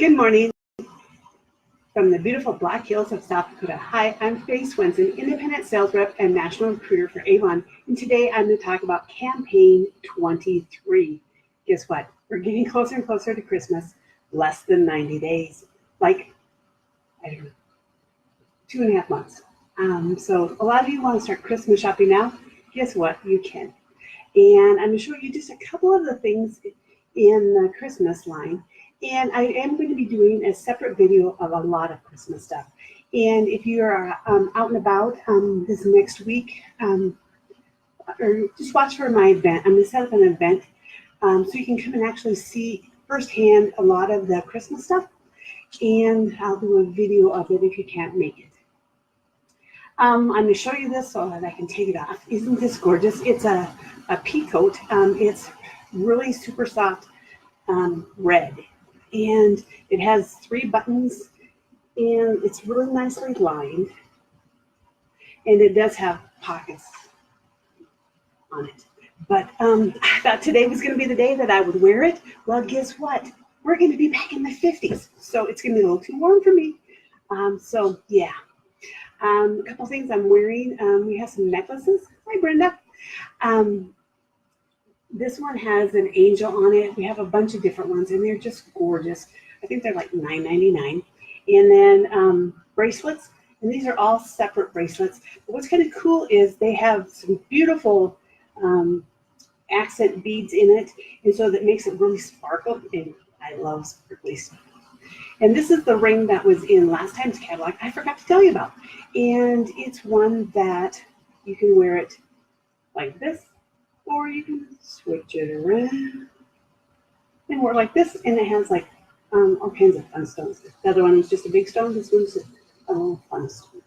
Good morning from the beautiful Black Hills of South Dakota. Hi, I'm Faye Swenson, independent sales rep and national recruiter for Avon. And today I'm going to talk about campaign 23. Guess what? We're getting closer and closer to Christmas, less than 90 days. Like, I don't know, 2.5 months. So a lot of you want to start Christmas shopping now. Guess what? You can. And I'm going to show you just a couple of the things in the Christmas line. And I am going to be doing a separate video of a lot of Christmas stuff. And if you are out and about this next week, or just watch for my event. I'm going to set up an event so you can come and actually see firsthand a lot of the Christmas stuff. And I'll do a video of it if you can't make it. I'm going to show you this so that I can take it off. Isn't this gorgeous? It's a pea coat. It's really super soft red. And it has 3 buttons, and it's really nicely lined, and it does have pockets on it. But I thought today was going to be the day that I would wear it. Well, guess what? We're going to be back in the 50s, so it's going to be a little too warm for me. So yeah, a couple things I'm wearing. We have some necklaces. Hi, Brenda. This one has an angel on it. We have a bunch of different ones, and they're just gorgeous. I think they're like $9.99. And then bracelets, and these are all separate bracelets. But what's kind of cool is they have some beautiful accent beads in it, and so that makes it really sparkle, and I love sparkly stuff. And this is the ring that was in last time's catalog I forgot to tell you about. And it's one that you can wear it like this, or you can switch it around and wear like this, and it has like all kinds of fun stones. The other one was just a big stone. This one's just a little fun stone.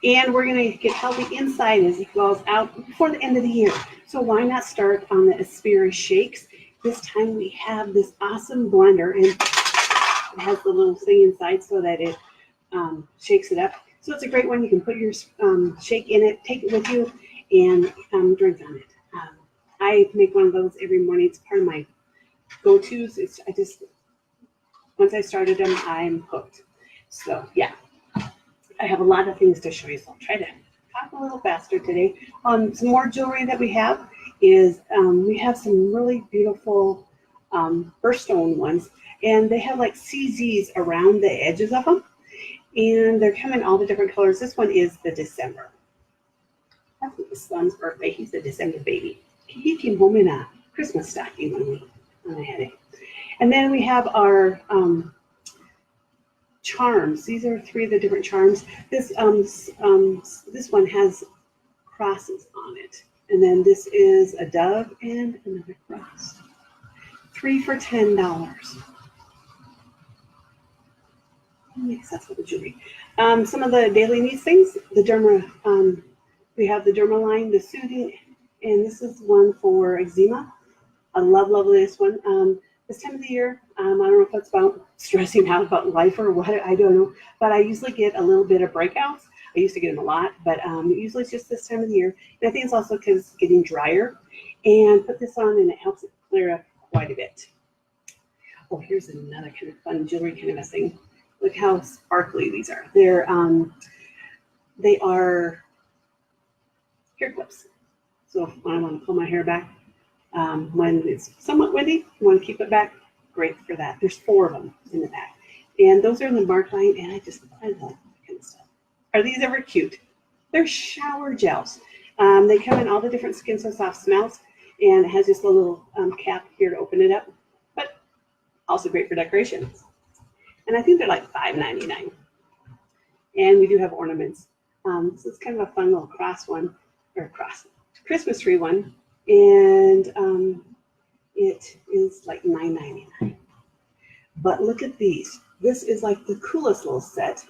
And we're going to get how the inside is. It goes out before the end of the year. So why not start on the Aspira Shakes? This time we have this awesome blender, and it has the little thing inside so that it shakes it up. So it's a great one. You can put your shake in it, take it with you, and drink on it. I make one of those every morning. It's part of my go-tos. Once I started them, I'm hooked. So yeah, I have a lot of things to show you, so I'll try to talk a little faster today. Some more jewelry that we have is we have some really beautiful birthstone ones, and they have like CZs around the edges of them, and they're coming all the different colors. This one is the December. That's my son's birthday. He's a December baby. He came home in a Christmas stocking when I had it. And then we have our charms. These are 3 of the different charms. This one has crosses on it. And then this is a dove and another cross. 3 for $10. Yes, that's for the jewelry. Some of the daily needs things, the derma. We have the derma line, the soothing, and this is one for eczema. I love this one. This time of the year, I don't know if it's about stressing out about life or what, I don't know, but I usually get a little bit of breakouts. I used to get them a lot, but usually it's just this time of the year. And I think it's also because it's getting drier. And put this on, and it helps it clear up quite a bit. Oh, here's another kind of fun jewelry kind of a thing. Look how sparkly these are. They are hair clips. So when I want to pull my hair back, when it's somewhat windy, you want to keep it back, great for that. There's 4 of them in the back. And those are in the Mark line, and I love that kind of stuff. Are these ever cute? They're shower gels. They come in all the different Skin So Soft smells, and it has just a little cap here to open it up, but also great for decorations. And I think they're like $5.99. And we do have ornaments. This is kind of a fun little Christmas tree one, and it is like $9.99. But look at these. This is like the coolest little set.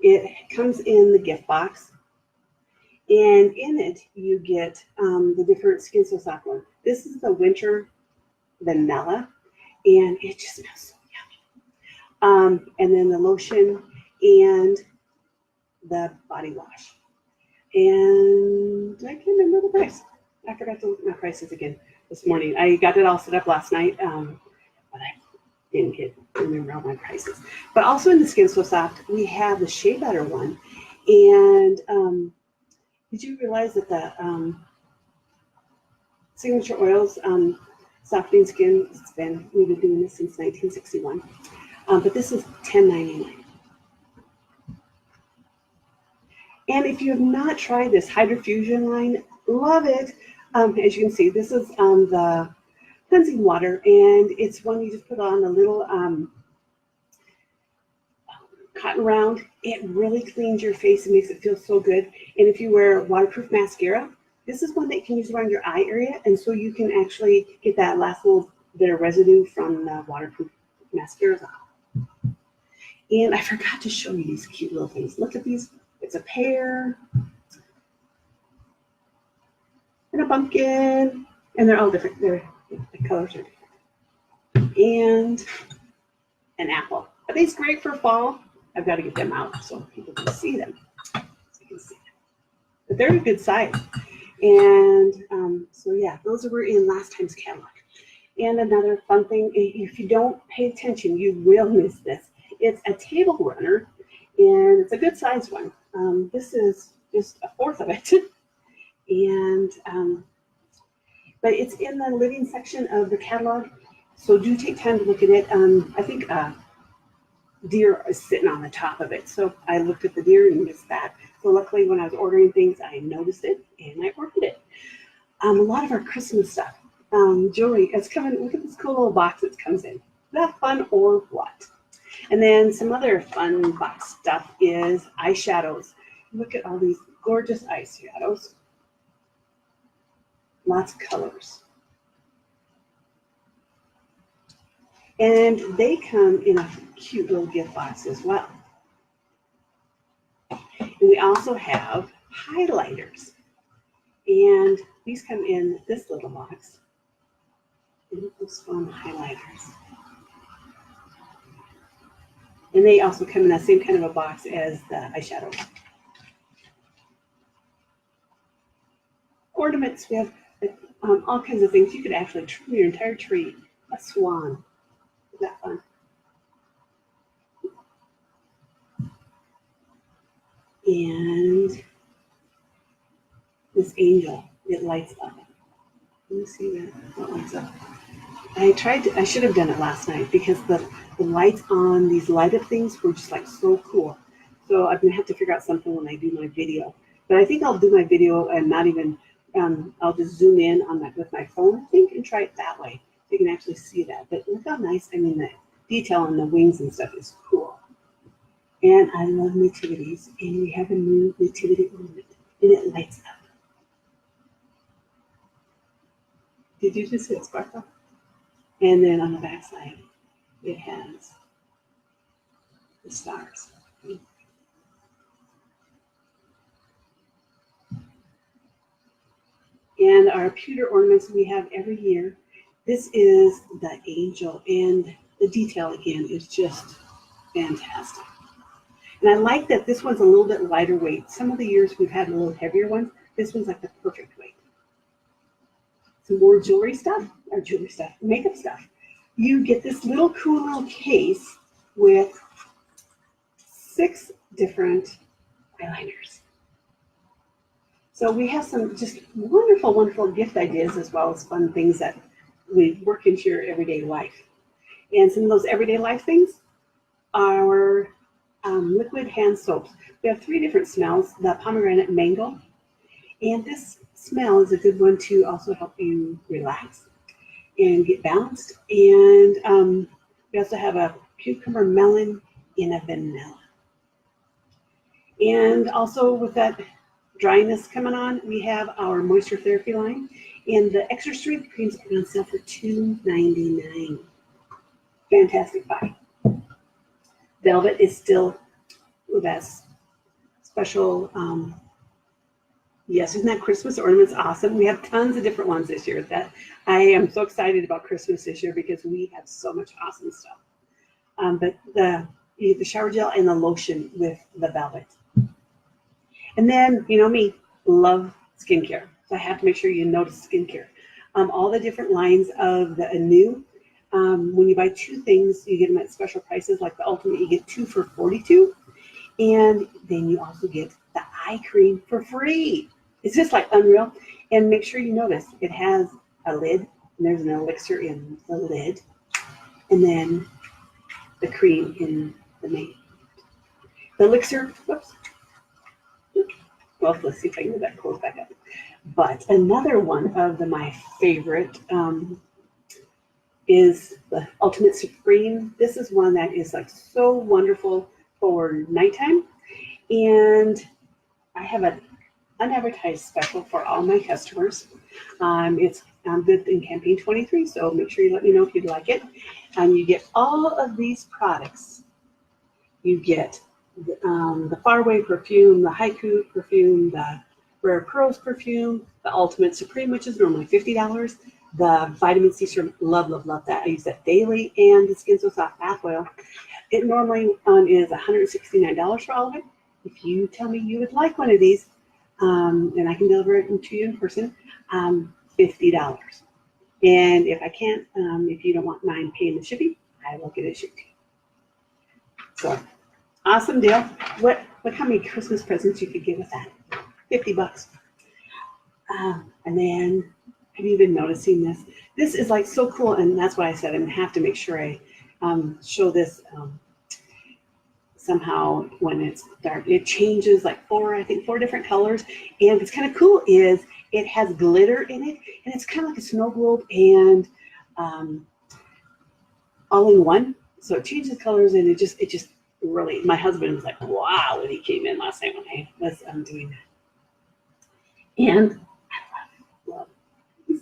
It comes in the gift box, and in it you get the different Skin So Soft one. This is the winter vanilla, and it just smells so yummy. And then the lotion and the body wash. And I can't remember the price. I forgot to look at my prices again this morning. I got it all set up last night, but I didn't get remember all my prices. But also in the Skin So Soft, we have the Shea Butter one. And did you realize that the Signature Oils Softening Skin, we've been doing this since 1961. But this is $10.99. And if you have not tried this Hydrofusion line, love it. As you can see, this is the cleansing water, and it's one you just put on a little cotton round. It really cleans your face and makes it feel so good. And if you wear waterproof mascara, this is one that you can use around your eye area, and so you can actually get that last little bit of residue from the waterproof mascaras off. And I forgot to show you these cute little things. Look at these. It's a pear and a pumpkin, and they're all different. The colors are different. And an apple. Are these great for fall? I've got to get them out so people can see them. So you can see them. But they're a good size. And so yeah, those were in last time's catalog. And another fun thing, if you don't pay attention, you will miss this. It's a table runner, and it's a good sized one. This is just a fourth of it. And but it's in the living section of the catalog, so do take time to look at it. I think deer is sitting on the top of it, so I looked at the deer and missed that. So luckily, when I was ordering things, I noticed it and I ordered it. A lot of our Christmas stuff, jewelry, it's coming. Look at this cool little box it comes in. Is that fun or what? And then some other fun box stuff is eyeshadows. Look at all these gorgeous eyeshadows. Lots of colors. And they come in a cute little gift box as well. And we also have highlighters. And these come in this little box. And those fun highlighters. And they also come in that same kind of a box as the eyeshadows. Ornaments, we have all kinds of things. You could actually trim your entire tree. A swan. Is that fun? And this angel, it lights up. Can you see that? It lights up. I should have done it last night because the lights on these light up things were just like so cool. So I'm gonna have to figure out something when I do my video. But I think I'll do my video and not even, I'll just zoom in on that with my phone, I think, and try it that way. So you can actually see that. But look how nice, I mean, the detail on the wings and stuff is cool. And I love nativities, and we have a new nativity ornament, and it lights up. Did you just hit sparkle? And then on the back side, it has the stars. And our pewter ornaments we have every year. This is the angel, and the detail again is just fantastic. And I like that this one's a little bit lighter weight. Some of the years we've had a little heavier ones. This one's like the perfect weight. Some more jewelry stuff, makeup stuff. You get this little cool little case with 6 different eyeliners. So we have some just wonderful, wonderful gift ideas as well as fun things that we work into your everyday life. And some of those everyday life things are liquid hand soaps. We have 3 different smells, the pomegranate and mango. And this smell is a good one to also help you relax and get balanced. And we also have a cucumber melon and a vanilla. And also with that dryness coming on, we have our moisture therapy line, and the extra strength creams are on sale for $2.99. Fantastic buy. Velvet is still the best. Special, yes, isn't that Christmas ornaments awesome? We have tons of different ones this year. That I am so excited about Christmas this year because we have so much awesome stuff. But the shower gel and the lotion with the velvet. And then, you know me, love skincare. So I have to make sure you notice skincare. All the different lines of the Anew When you buy 2 things, you get them at special prices. Like the Ultimate, you get 2 for $42. And then you also get the eye cream for free. It's just like unreal. And make sure you notice it has a lid, and there's an elixir in the lid, and then the cream in the main. The elixir, whoops. Well, let's see if I can get that close back up. But another one of my favorite is the Ultimate Supreme. This is one that is like so wonderful for nighttime. And I have an unadvertised special for all my customers. It's good in campaign 23, so make sure you let me know if you'd like it. And you get all of these products. You get the Faraway perfume, the Haiku perfume, the Rare Pearls perfume, the Ultimate Supreme, which is normally $50. The vitamin C serum, love, love, love that. I use that daily. And the Skin So Soft bath oil. It normally is $169 for all of it. If you tell me you would like one of these, and I can deliver it to you in person, $50. And if I can't, if you don't mind paying the shipping, I will get it shipped to you. So, awesome deal. Look how many Christmas presents you could get with that. $50. And then, have you been noticing this? This is like so cool, and that's why I said I'm gonna have to make sure I show this somehow when it's dark. It changes like 4 different colors. And what's kind of cool is it has glitter in it, and it's kind of like a snow globe and all in one. So it changes colors, and it just really, my husband was like, wow, when he came in last night when I was doing that. And I love these.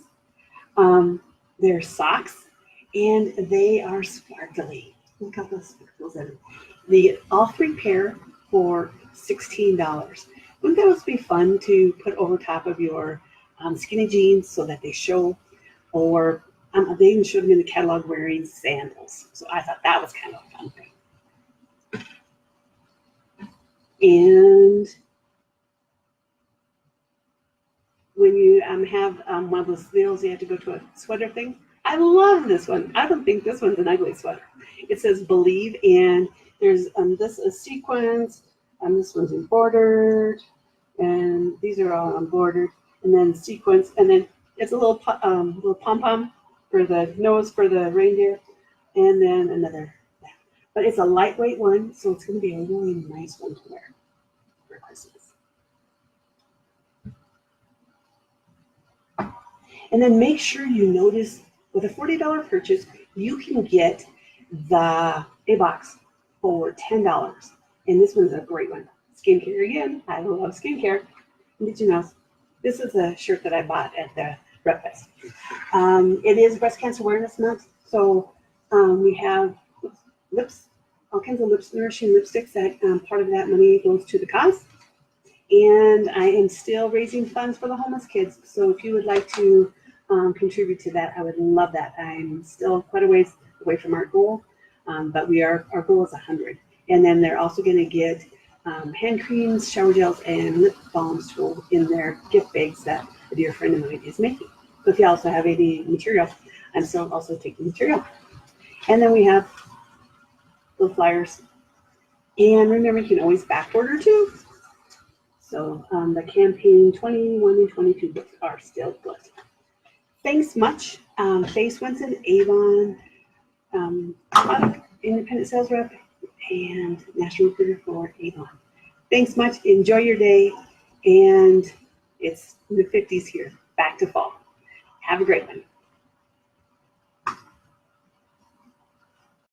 They're socks, and they are sparkly. Look at those sparkles in them. You get all 3 pair for $16. Wouldn't those be fun to put over top of your skinny jeans so that they show? Or they even showed them in the catalog wearing sandals. So I thought that was kind of a fun thing. And when you have one of those deals, you have to go to a sweater thing. I love this one. I don't think this one's an ugly sweater. It says Believe, and there's this is sequins, and this one's embroidered, and these are all embroidered, and then sequins, and then it's a little pom-pom for the nose for the reindeer, and then another. But it's a lightweight one, so it's going to be a really nice one to wear for Christmas. And then make sure you notice with a $40 purchase, you can get the A box for $10. And this one's a great one. Skincare again. I love skincare. And did you know, this is a shirt that I bought at the Rep Fest. It is Breast Cancer Awareness Month. So we have lips, all kinds of lips, nourishing lipsticks. That part of that money goes to the cause. And I am still raising funds for the homeless kids. So if you would like to contribute to that, I would love that. I'm still quite a ways away from our goal, but our goal is 100. And then they're also going to get hand creams, shower gels, and lip balms in their gift bags that a dear friend of mine is making. So if you also have any material, I'm still also taking material. And then we have the flyers. And remember, you can always back order too. So the campaign 21 and 22 books are still good. Thanks much. Faye Swenson, Avon, independent sales rep, and national recruiter for Avon. Thanks much. Enjoy your day. And it's in the 50s here. Back to fall. Have a great one.